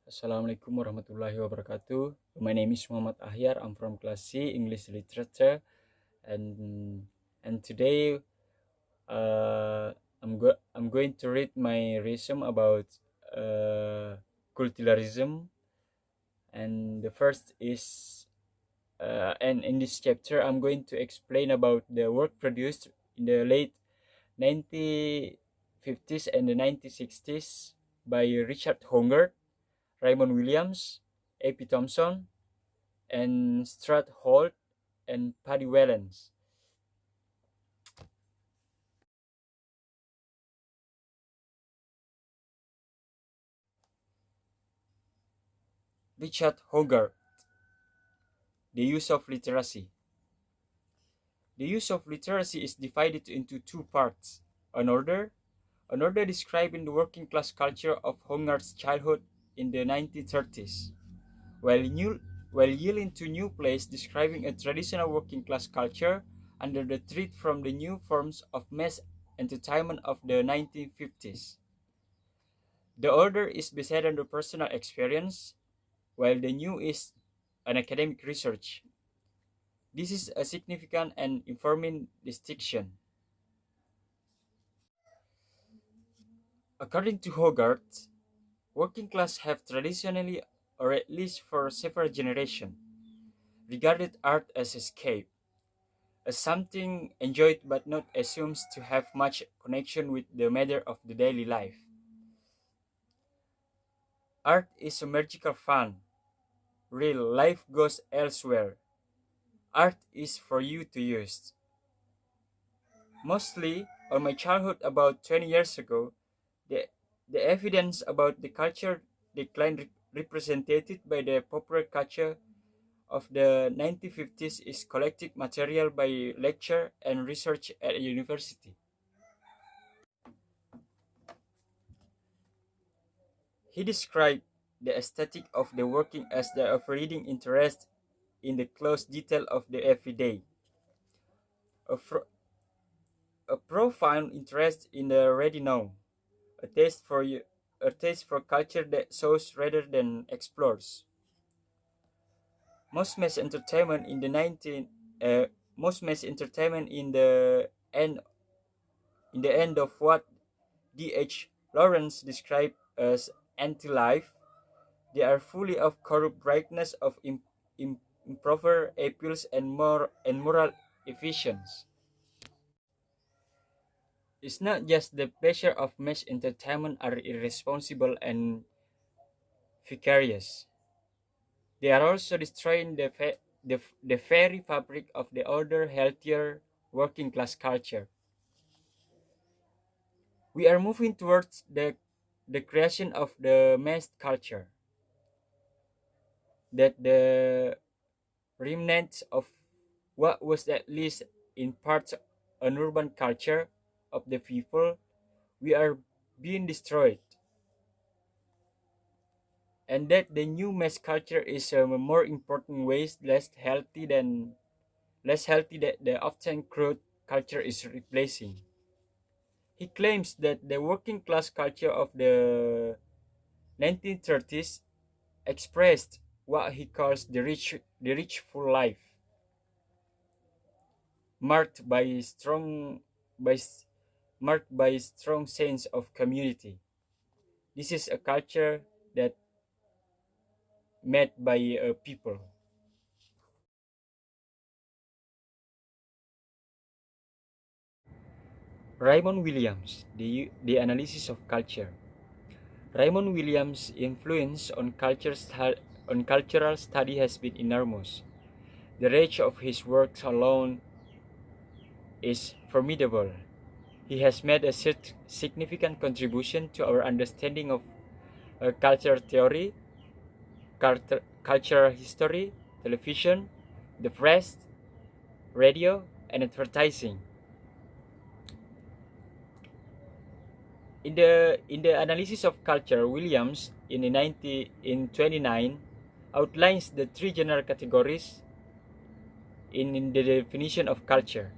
Assalamualaikum warahmatullahi wabarakatuh. My name is Muhammad Ahyar. I'm from class C, English Literature, and today I'm going to read my resume about uh, culturalism. And the first is and in this chapter I'm going to explain about the work produced in the late 1950s and the 1960s by Richard Honger, Raymond Williams, A.P. Thompson, and Stuart Holt and Paddy Wellens. Richard Hogarth. The use of literacy. The use of literacy is divided into two parts. An order, an order describing the working class culture of Hogarth's childhood in the 1930s, while, while yielding to new plays describing a traditional working class culture under the threat from the new forms of mass entertainment of the 1950s. The order is based on the personal experience, while the new is an academic research. This is a significant and informing distinction. According to Hogarth, working class have traditionally, or at least for several generations, regarded art as escape, as something enjoyed but not assumed to have much connection with the matter of the daily life. Art is a magical fun. Real life goes elsewhere. Art is for you to use. Mostly, on my childhood about 20 years ago, the, the evidence about the culture decline represented by the popular culture of the 1950s is collected material by lecture and research at a university. He described the aesthetic of the working as the of reading interest in the close detail of the everyday, a, a profound interest in the ready known, a taste for a taste for culture that shows rather than explores. Most mass entertainment in the 19 most mass entertainment in the end of what D.H. Lawrence described as anti-life. They are fully of corrupt brightness of improper appeals and moral efficiency. It's not just the pleasure of mass entertainment are irresponsible and vicarious. They are also destroying the very fabric of the older, healthier working class culture. We are moving towards the creation of the mass culture, that the remnants of what was at least in part an urban culture of the people, we are being destroyed, and that the new mass culture is a more important ways less healthy that the often crude culture is replacing. He claims that the working class culture of the 1930s expressed what he calls the rich full life, marked by by marked by strong sense of community. This is a culture that made by a people. Raymond Williams, the analysis of culture. Raymond Williams' influence on on cultural study has been enormous. The range of his works alone is formidable. He has made a significant contribution to our understanding of culture theory, cultural history, television, the press, radio, and advertising. In the analysis of culture, Williams in 29 outlines the three general categories in the definition of culture.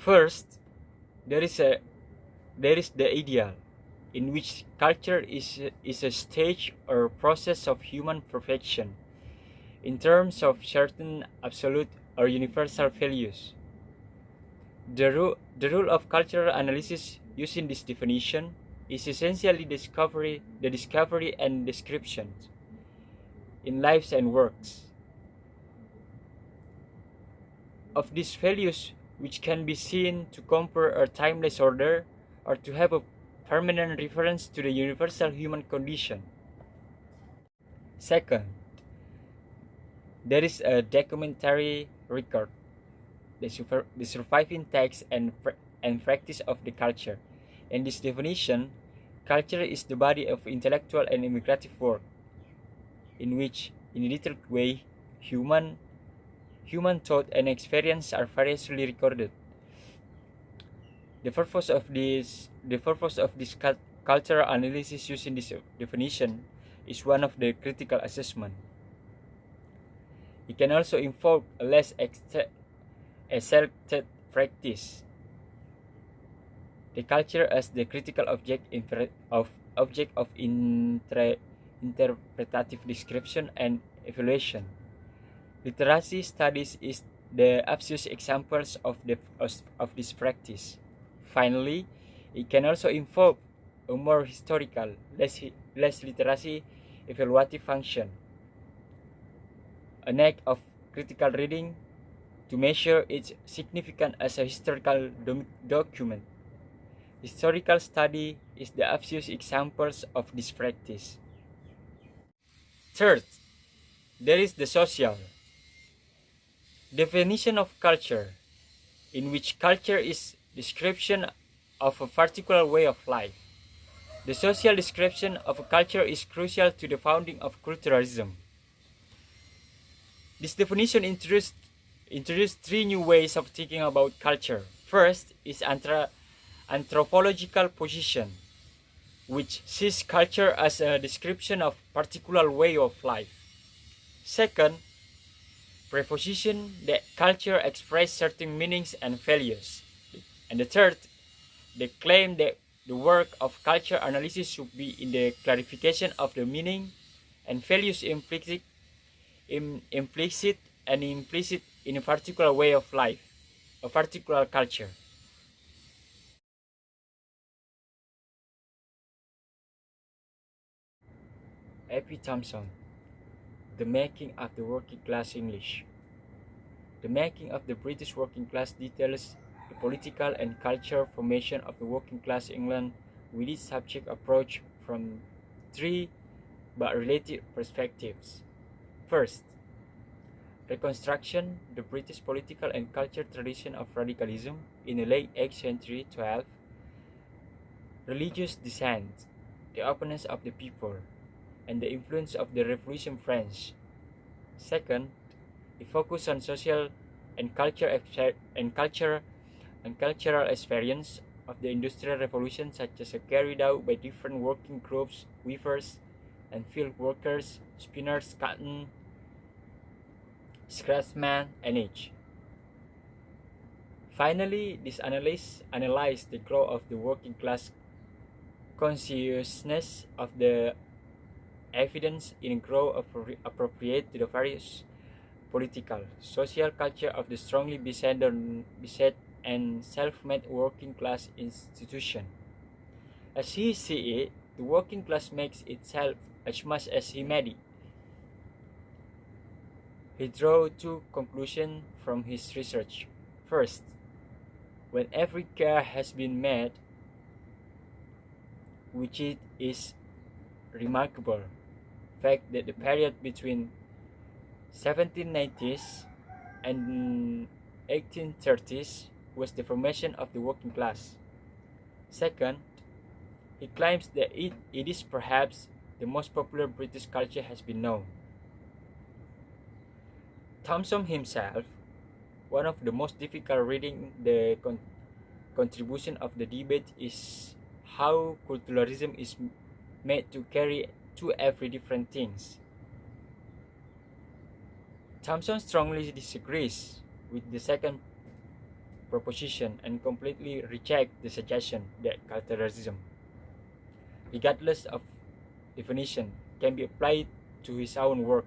First, there is a there is the ideal. in which culture is a stage or process of human perfection in terms of certain absolute or universal values. The rule of cultural analysis using this definition is essentially the discovery and description in lives and works of these values, which can be seen to compare a timeless order or to have a permanent reference to the universal human condition. Second, there is a documentary record, the surviving text and practice of the culture. In this definition, culture is the body of intellectual and imaginative work, in which, in a detailed way, human thought and experience are variously recorded. The purpose of this cultural analysis using this definition is one of the critical assessment. It can also involve a less accepted practice. The culture as the critical object of interpretative description and evaluation. Literacy studies is the obvious examples of this practice. Finally, it can also involve a more historical, less literacy evaluative function, an act of critical reading to measure its significance as a historical document. Historical study is the obvious examples of this practice. Third, there is the social definition of culture, in which culture is description of a particular way of life. The social description of a culture is crucial to the founding of culturalism. This definition introduced three new ways of thinking about culture. First is anthropological position, which sees culture as a description of particular way of life. Second, preposition that culture expresses certain meanings and values. And the third, the claim that the work of culture analysis should be in the clarification of the meaning and values implicit and implicit in a particular way of life, a particular culture. A.P. Thompson, The Making of the Working Class English. The Making of the British Working Class details the political and cultural formation of the working class England with its subject approach from three but related perspectives. First, Reconstruction, the British political and cultural tradition of radicalism in the late 8th century 12, religious dissent, the openness of the people, and the influence of the Revolution French. Second, the focus on social and cultural experience of the Industrial Revolution, such as carried out by different working groups, weavers and field workers, spinners, cotton, craftsmen, and age. Finally, this analyzed the growth of the working class consciousness of the evidence in growth appropriate to the various political, social culture of the strongly beset and self-made working class institution. As he sees it, the working class makes itself as much as he made it. He drew two conclusions from his research. First, when every care has been made, which it is remarkable fact that the period between 1790s and 1830s was the formation of the working class. Second, he claims that it is perhaps the most popular British culture has been known. Thompson himself, one of the most difficult reading the contribution of the debate is how culturalism is made to carry two every different things. Thompson strongly disagrees with the second proposition and completely rejects the suggestion that culturalism regardless of definition, can be applied to his own work.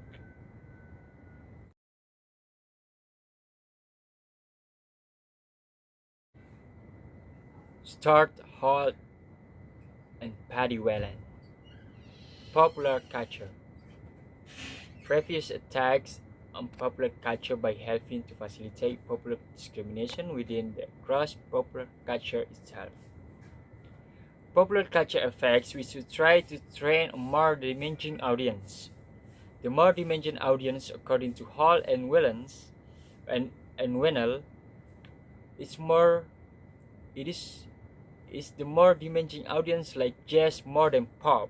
Stuart Hall and Paddy Whelan. Popular culture. Previous attacks on popular culture by helping to facilitate popular discrimination within the gross popular culture itself. Popular culture effects which should try to train a more demanding audience. The more demanding audience, according to Hall and Whelans and Wennell, is more it is the more demanding audience like jazz more than pop,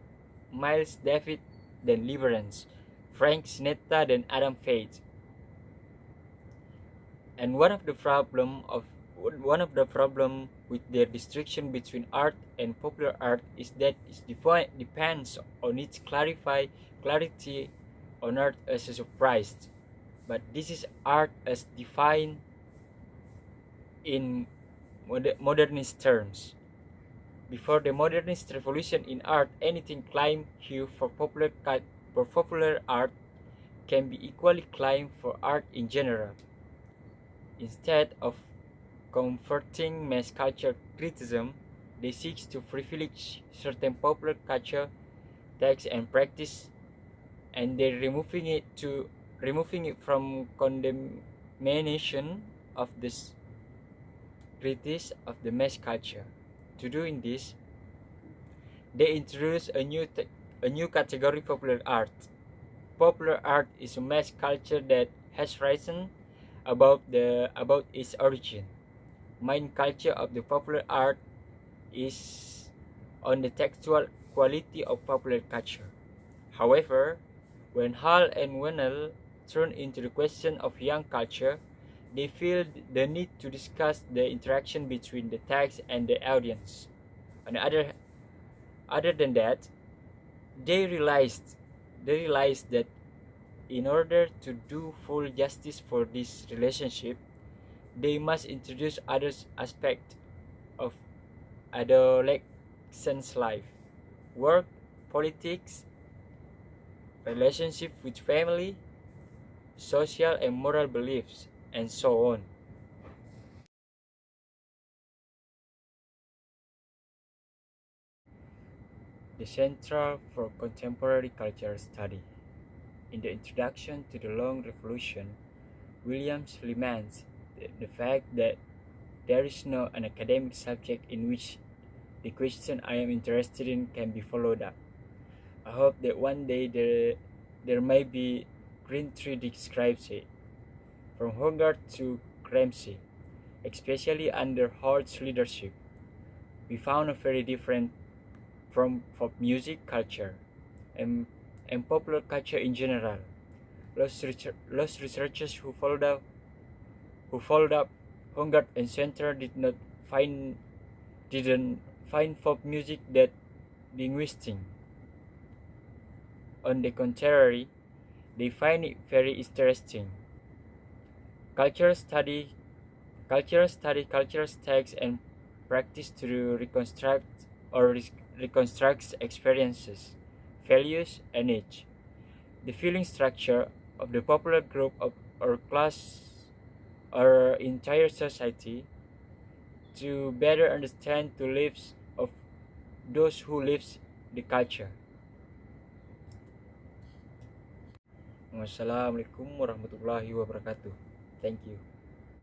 Miles Davis than Liberance, Frank Sinatra than Adam Faith. And one of the problem with the distinction between art and popular art is that it depends on its clarity on art as a surprise. But this is art as defined in modernist terms. Before the modernist revolution in art, anything claimed here for popular art can be equally claimed for art in general. Instead of comforting mass culture criticism, they seek to privilege certain popular culture texts and practice, and they're removing it from condemnation of this critics of the mass culture. To doing this, they introduce a new category: popular art. Popular art is a mass culture that has risen about its origin. Main culture of the popular art is on the textual quality of popular culture. However, when Hall and Wennell turn into the question of young culture, they feel the need to discuss the interaction between the text and the audience. On the other than that, they realized that in order to do full justice for this relationship, they must introduce other aspects of adolescent's life: work, politics, relationship with family, social and moral beliefs, and so on. The Center for Contemporary Culture Study. In the introduction to the Long Revolution, Williams laments the fact that there is no an academic subject in which the question I am interested in can be followed up. I hope that one day there may be. Green Tree describes it, from Hogarth to Gramsci, especially under Hart's leadership. We found a very different from pop music culture and, and popular culture in general. Lost researchers who followed up Hogarth and Center find didn't find pop music that linguistic. On the contrary, they find it very interesting. Culture study, cultural texts and practice to reconstruct experiences, values, and age. The feeling structure of the popular group of or class or entire society to better understand the lives of those who lives the culture. Wassalamualaikum warahmatullahi wabarakatuh. Thank you.